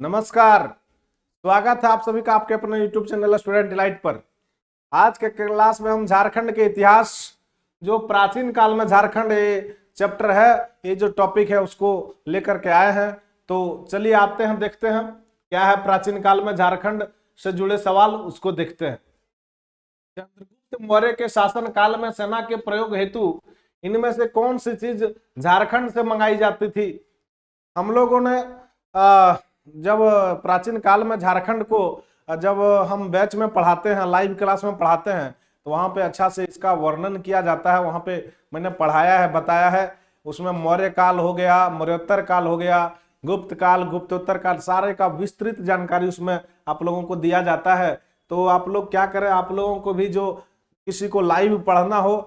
नमस्कार। स्वागत है आप सभी का आपके अपने YouTube चैनल स्टूडेंट डिलाइट पर। आज के क्लास में हम झारखंड के इतिहास, जो प्राचीन काल में झारखंड ये चैप्टर है, ये जो टॉपिक है उसको लेकर के आए हैं। तो चलिए आते हैं, देखते हैं क्या है प्राचीन काल में झारखंड से जुड़े सवाल, उसको देखते हैं। चंद्रगुप्त मौर्य के शासन काल में सेना के प्रयोग हेतु इनमें से कौन सी चीज झारखंड से मंगाई जाती थी? हम लोगों ने जब प्राचीन काल में झारखंड को जब हम बैच में पढ़ाते हैं, लाइव क्लास में पढ़ाते हैं, तो वहां पे अच्छा से इसका वर्णन किया जाता है। वहां पे मैंने पढ़ाया है, बताया है। उसमें मौर्य काल हो गया, मौर्योत्तर काल हो गया, गुप्त काल, गुप्तोत्तर काल, सारे का विस्तृत जानकारी उसमें आप लोगों को दिया जाता है। तो आप लोग क्या करें, आप लोगों को भी जो किसी को लाइव पढ़ना हो,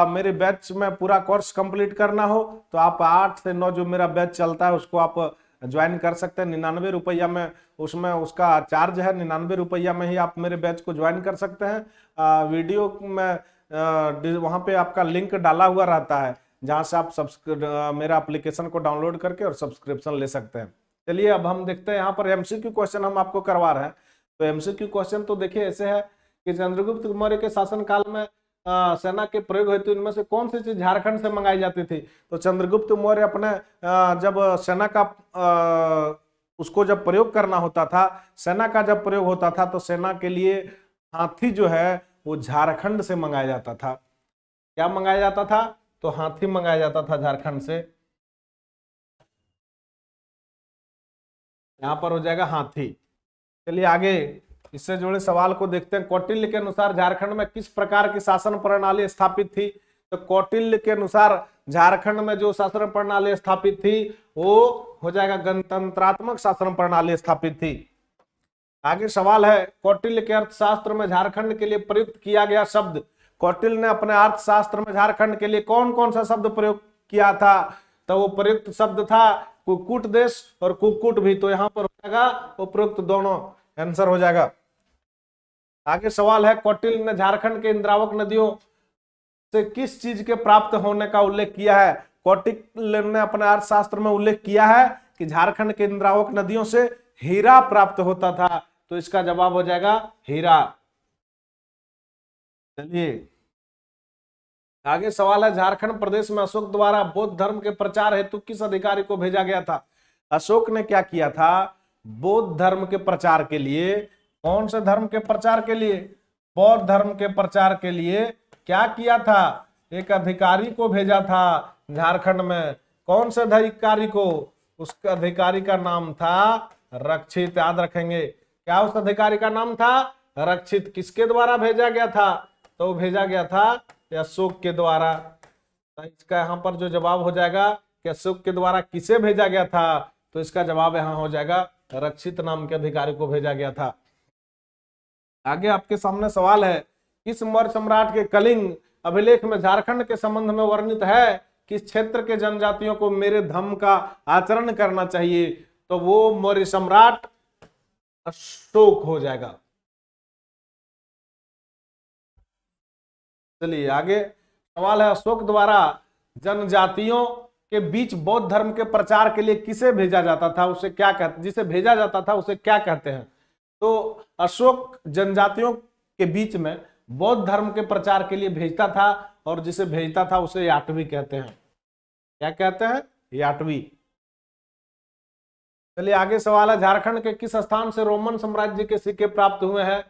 मेरे बैच में पूरा कोर्स कंप्लीट करना हो, तो आप 8 से 9 जो मेरा बैच चलता है उसको आप ज्वाइन कर सकते हैं। 99 रुपया में उसमें उसका चार्ज है। 99 रुपया में ही आप मेरे बैच को ज्वाइन कर सकते हैं। वीडियो में वहाँ पे आपका लिंक डाला हुआ रहता है, जहाँ से आप मेरा एप्लीकेशन को डाउनलोड करके और सब्सक्रिप्शन ले सकते हैं। चलिए अब हम देखते हैं, यहाँ पर एमसीक्यू क्वेश्चन हम आपको करवा रहे हैं। तो एमसीक्यू क्वेश्चन तो देखिए ऐसे है कि चंद्रगुप्त मौर्य के शासन काल में सेना के प्रयोग हेतु इनमें से कौन सी चीज झारखंड से मंगाई जाती थी? तो चंद्रगुप्त मौर्य अपने जब सेना का उसको जब प्रयोग करना होता था, सेना का जब प्रयोग होता था, तो सेना के लिए हाथी जो है वो झारखंड से मंगाया जाता था। क्या मंगाया जाता था? तो हाथी मंगाया जाता था झारखंड से। यहां पर हो जाएगा हाथी। चलिए आगे इससे जुड़े सवाल को देखते हैं। कौटिल्य के अनुसार झारखंड में किस प्रकार की शासन प्रणाली स्थापित थी? तो कौटिल्य के अनुसार झारखंड में जो शासन प्रणाली स्थापित थी वो हो जाएगा गणतंत्रात्मक शासन प्रणाली स्थापित थी। आगे सवाल है, कौटिल्य के अर्थशास्त्र में झारखंड के लिए प्रयुक्त किया गया शब्द। कौटिल्य ने अपने अर्थशास्त्र में झारखंड के लिए कौन कौन सा शब्द प्रयोग किया था? तो वो प्रयुक्त शब्द था कुक्कुट देश और कुक्कुट भी। तो यहां पर हो जाएगा उपयुक्त दोनों, आंसर हो जाएगा। आगे सवाल है, कौटिल्य ने झारखंड के इंद्रावक नदियों से किस चीज के प्राप्त होने का उल्लेख किया है? कौटिल्य ने अपने अर्थशास्त्र में उल्लेख किया है कि झारखंड के इंद्रावक नदियों से हीरा प्राप्त होता था। तो इसका जवाब हो जाएगा हीरा। चलिए आगे सवाल है, झारखंड प्रदेश में अशोक द्वारा बौद्ध धर्म के प्रचार हेतु किस अधिकारी को भेजा गया था? अशोक ने क्या किया था? बौद्ध धर्म के प्रचार के लिए। कौन से धर्म के प्रचार के लिए? बौद्ध धर्म के प्रचार के लिए क्या किया था? एक अधिकारी को भेजा था झारखंड में। कौन से अधिकारी को? उसके अधिकारी का नाम था रक्षित। याद रखेंगे, क्या उस अधिकारी का नाम था? रक्षित। किसके द्वारा भेजा गया था? तो भेजा गया था अशोक के द्वारा। तो इसका यहाँ पर जो जवाब हो जाएगा कि अशोक के द्वारा किसे भेजा गया था, तो इसका जवाब यहाँ हो जाएगा रक्षित नाम के अधिकारी को भेजा गया था। आगे आपके सामने सवाल है, किस मौर्य सम्राट के कलिंग अभिलेख में झारखंड के संबंध में वर्णित है किस क्षेत्र के जनजातियों को मेरे धर्म का आचरण करना चाहिए? तो वो मौर्य सम्राट अशोक हो जाएगा। चलिए आगे सवाल है, अशोक द्वारा जनजातियों के बीच बौद्ध धर्म के प्रचार के लिए किसे भेजा जाता था? उसे क्या कहते, जिसे भेजा जाता था उसे क्या कहते हैं? तो अशोक जनजातियों के बीच में बौद्ध धर्म के प्रचार के लिए भेजता था, और जिसे भेजता था उसे याटवी कहते हैं। क्या कहते हैं? याटवी। चलिए आगे सवाल है, झारखंड के किस स्थान से रोमन साम्राज्य के सिक्के प्राप्त हुए हैं?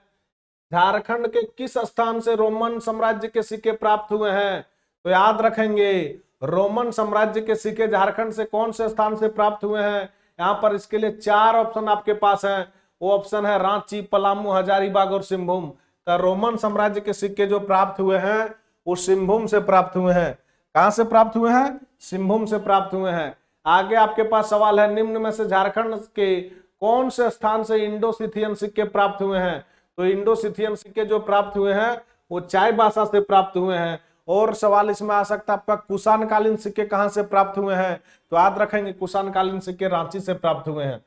झारखंड के किस स्थान से रोमन साम्राज्य के सिक्के प्राप्त हुए हैं? तो याद रखेंगे, रोमन साम्राज्य के सिक्के झारखंड से कौन से स्थान से प्राप्त हुए हैं? यहां पर इसके लिए 4 ऑप्शन आपके पास हैं। वो ऑप्शन है रांची, पलामू, हजारीबाग और सिंहभूम। तो रोमन साम्राज्य के सिक्के जो प्राप्त हुए हैं वो सिंहभूम से प्राप्त हुए हैं। कहां से प्राप्त हुए हैं? सिंहभूम से प्राप्त हुए हैं। आगे आपके पास सवाल है, निम्न में से झारखंड के कौन से स्थान से इंडो सिथियन सिक्के प्राप्त हुए हैं? तो इंडो सिथियन सिक्के जो प्राप्त हुए हैं वो चाईबासा से प्राप्त हुए हैं। और सवाल इसमें आ सकता है आपका, कुषाण कालीन सिक्के कहां से प्राप्त हुए हैं? तो याद रखेंगे, कुषाण कालीन सिक्के रांची से प्राप्त हुए हैं।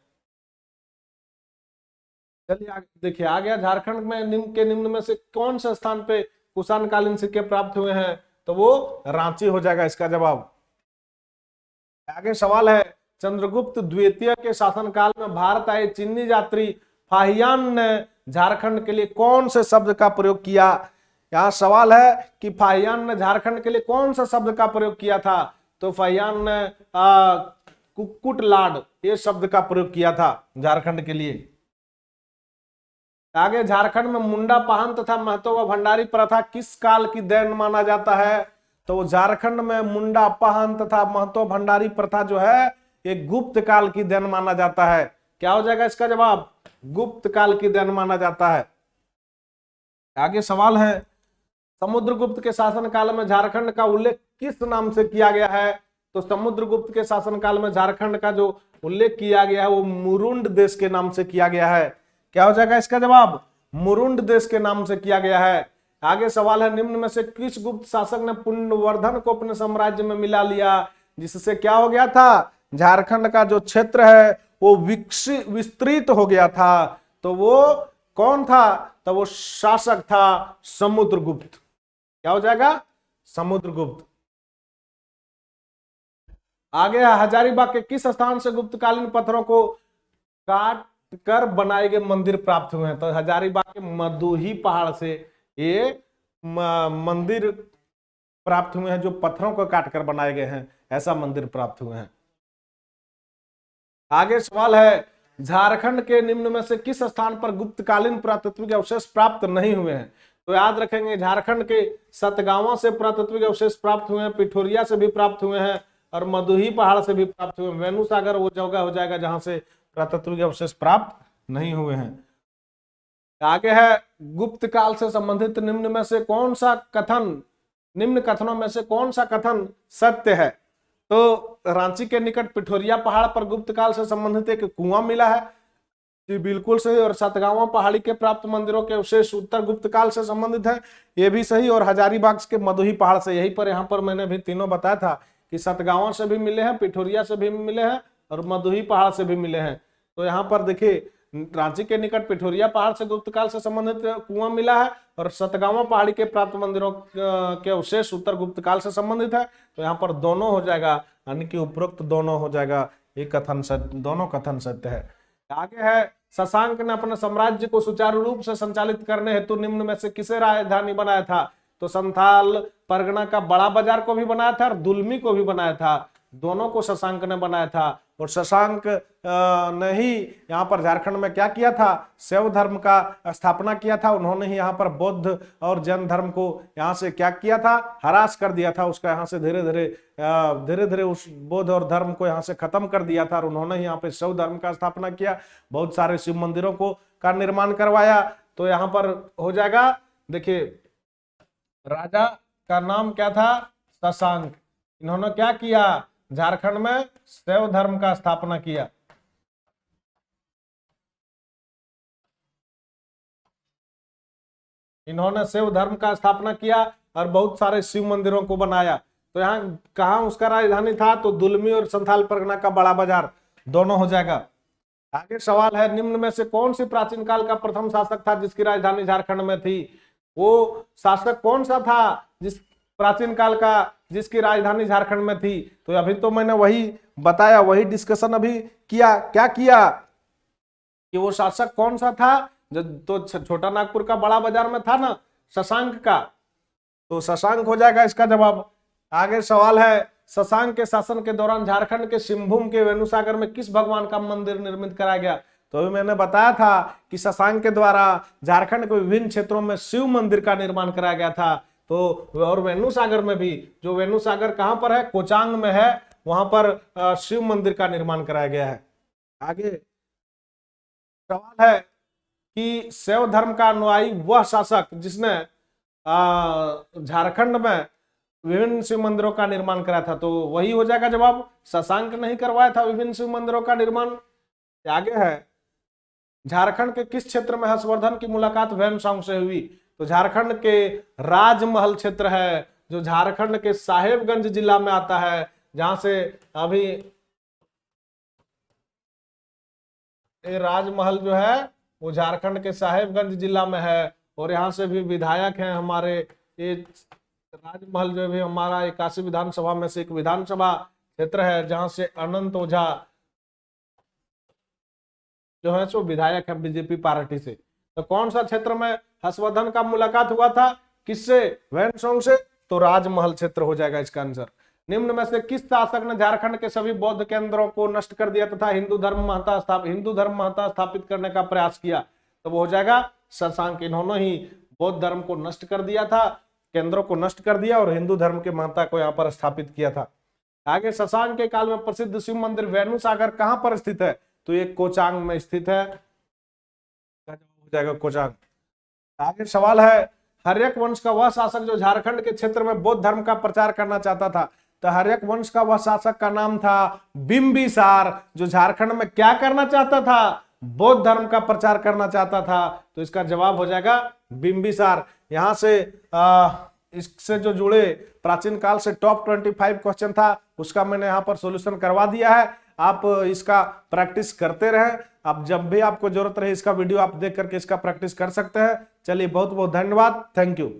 चलिए देखिए आ गया, झारखंड में निम्न में से कौन से स्थान पे कुषाण कालीन सिक्के प्राप्त हुए हैं? तो वो रांची हो जाएगा इसका जवाब। आगे सवाल है, चंद्रगुप्त द्वितीय के शासनकाल में भारत आए चीनी यात्री फाहियान ने झारखंड के लिए कौन से शब्द का प्रयोग किया? यहाँ सवाल है कि फाहियान ने झारखंड के लिए कौन सा शब्द का प्रयोग किया था? तो फाहियान ने कुक्कुट लाड ये शब्द का प्रयोग किया था झारखंड के लिए। आगे, झारखंड में मुंडा पाहन तथा महतो व भंडारी प्रथा किस काल की देन माना जाता है? तो झारखंड में मुंडा पाहन तथा महतो भंडारी प्रथा जो है ये गुप्त काल की देन माना जाता है। क्या हो जाएगा इसका जवाब? गुप्त काल की देन माना जाता है। आगे सवाल है, समुद्रगुप्त के शासनकाल में झारखंड का उल्लेख किस नाम से किया गया है? तो समुद्रगुप्त के शासनकाल में झारखंड का जो उल्लेख किया गया है वो मुरुंड देश के नाम से किया गया है। क्या हो जाएगा इसका जवाब? मुरुंड देश के नाम से किया गया है। आगे सवाल है, निम्न में से किस गुप्त शासक ने पुंडवर्धन को अपने साम्राज्य में मिला लिया, जिससे क्या हो गया था? झारखंड का जो क्षेत्र है वो विस्तृत हो गया था। तो वो कौन था? तो वो शासक था समुद्रगुप्त। क्या हो जाएगा? समुद्रगुप्त। आगे, हजारीबाग के किस स्थान से गुप्तकालीन पत्थरों को काट कर बनाए गए मंदिर प्राप्त हुए हैं? तो हजारीबाग के मदुही पहाड़ से ये मंदिर प्राप्त हुए हैं, जो पत्थरों को काटकर बनाए गए हैं, ऐसा मंदिर प्राप्त हुए हैं। आगे सवाल है, झारखंड के निम्न में से किस स्थान पर गुप्तकालीन पुरातत्विक अवशेष प्राप्त नहीं हुए हैं? तो याद रखेंगे, झारखंड के सतगावा से पुरातत्विक अवशेष प्राप्त हुए हैं, पिठोरिया से भी प्राप्त हुए हैं और मदुही पहाड़ से भी प्राप्त हुए हैं। वेणु सागर वो जगह हो जाएगा जहां से पुरातत्विक अवशेष प्राप्त नहीं हुए हैं। आगे है, गुप्त काल से संबंधित निम्न में से कौन सा कथन, निम्न कथनों में से कौन सा कथन सत्य है? तो रांची के निकट पिठोरिया पहाड़ पर गुप्त काल से संबंधित एक कुआं मिला है, जी बिल्कुल सही। और सतगावा पहाड़ी के प्राप्त मंदिरों के अवशेष उत्तर गुप्त काल से संबंधित है, ये भी सही। और हजारीबाग के मदुही पहाड़ से, यही पर यहाँ पर मैंने भी तीनों बताया था कि सतगावा से भी मिले हैं, पिठोरिया से भी मिले हैं और मदुही पहाड़ से भी मिले हैं। तो यहाँ पर देखिए, रांची के निकट पिठोरिया पहाड़ से गुप्त काल से संबंधित कुआं मिला है और सतगावा पहाड़ी के प्राप्त मंदिरों के अवशेष उत्तर गुप्त काल से संबंधित है। तो यहाँ पर दोनों हो जाएगा, यानी कि उपरोक्त दोनों हो जाएगा, ये कथन सत्य, दोनों कथन सत्य है। आगे है, शशांक ने अपने साम्राज्य को सुचारू रूप से संचालित करने हेतु निम्न में से किसे राजधानी बनाया था? तो संथाल परगना का बड़ा बाजार को भी बनाया था और दुलमी को भी बनाया था, दोनों को शशांक ने बनाया था। और शशांक ने ही यहाँ पर झारखंड में क्या किया था? शैव धर्म का स्थापना किया था। उन्होंने ही यहाँ पर बौद्ध और जैन धर्म को यहाँ से क्या किया था? हरास कर दिया था उसका, यहाँ से धीरे धीरे उस बौद्ध और धर्म को यहाँ से खत्म कर दिया था। और उन्होंने ही यहाँ पे शैव धर्म का स्थापना किया, बहुत सारे शिव मंदिरों को का निर्माण करवाया। तो यहाँ पर हो जाएगा, देखिए राजा का नाम क्या था? शशांक। इन्होंने क्या किया? झारखंड में शैव धर्म का स्थापना किया। इन्होंने शैव धर्म का स्थापना किया और बहुत सारे शिव मंदिरों को बनाया। तो यहाँ कहाँ उसका राजधानी था? तो दुलमी और संथाल परगना का बड़ा बाजार, दोनों हो जाएगा। आगे सवाल है, निम्न में से कौन सी प्राचीन काल का प्रथम शासक था जिसकी राजधानी झारखंड में थी? वो शासक कौन सा था जिस प्राचीन काल का जिसकी राजधानी झारखंड में थी? तो अभी तो मैंने वही बताया, वही डिस्कशन अभी किया। क्या किया कि वो शासक कौन सा था? जो तो छोटा नागपुर का बड़ा बाजार में था ना, शशांक का, तो शशांक हो जाएगा इसका जवाब। आगे सवाल है, शशांक के शासन के दौरान झारखंड के सिंहभूम के वेणुसागर में किस भगवान का मंदिर निर्मित कराया गया? तो अभी मैंने बताया था कि शशांक के द्वारा झारखंड के विभिन्न क्षेत्रों में शिव मंदिर का निर्माण कराया गया था। तो और वेणुसागर में भी, जो वेणुसागर कहां पर है? कोचांग में है, वहां पर शिव मंदिर का निर्माण कराया गया है। आगे सवाल है कि शैव धर्म का अनुयायी वह शासक जिसने झारखंड में विभिन्न शिव मंदिरों का निर्माण कराया था। तो वही हो जाएगा जवाब, शशांक नहीं करवाया था विभिन्न शिव मंदिरों का निर्माण। आगे है, झारखंड के किस क्षेत्र में हर्षवर्धन की मुलाकात वैनसांग से हुई? तो झारखंड के राजमहल क्षेत्र है, जो झारखंड के साहेबगंज जिला में आता है, जहां से अभी ये राजमहल जो है वो झारखंड के साहेबगंज जिला में है। और यहाँ से भी विधायक हैं हमारे, ये राजमहल जो भी हमारा 81 विधानसभा में से एक विधानसभा क्षेत्र है, जहां से अनंत ओझा जो है सो विधायक है बीजेपी पार्टी से। तो कौन सा क्षेत्र में हर्षवर्धन का मुलाकात हुआ था, किससे, वैनसोंग से, तो राजमहल क्षेत्र हो जाएगा इसका आंसर। निम्न में से किस शासक ने झारखंड के सभी बौद्ध केंद्रों को नष्ट कर दिया तथा हिंदू धर्म महत्ता स्थापित करने का प्रयास किया, तो वो हो जाएगा शशांक। इन्होंने ही बौद्ध धर्म को नष्ट कर दिया था, केंद्रों को नष्ट कर दिया और हिंदू धर्म के महत्ता को यहाँ पर स्थापित किया था। आगे, शशांक के काल में प्रसिद्ध शिव मंदिर वेणु सागर कहां पर स्थित है, तो ये कोचांग में स्थित है, हो जाएगा कोचांग। आगे सवाल है, हर्यक वंश का वह शासक जो झारखंड के क्षेत्र में बौद्ध धर्म का प्रचार करना चाहता था, तो हर्यक वंश का वह शासक का नाम था बिंबिसार, जो झारखंड में क्या करना चाहता था, बौद्ध धर्म का प्रचार करना चाहता था। तो इसका जवाब हो जाएगा बिंबिसार। यहां से इससे जो जुड़े प्राचीन काल से टॉप 25 क्वेश्चन था उसका मैंने यहाँ पर सॉल्यूशन करवा दिया है। आप इसका प्रैक्टिस करते रहें, आप जब भी आपको जरूरत रहे इसका वीडियो आप देख करके इसका प्रैक्टिस कर सकते हैं। चलिए, बहुत बहुत धन्यवाद, थैंक यू।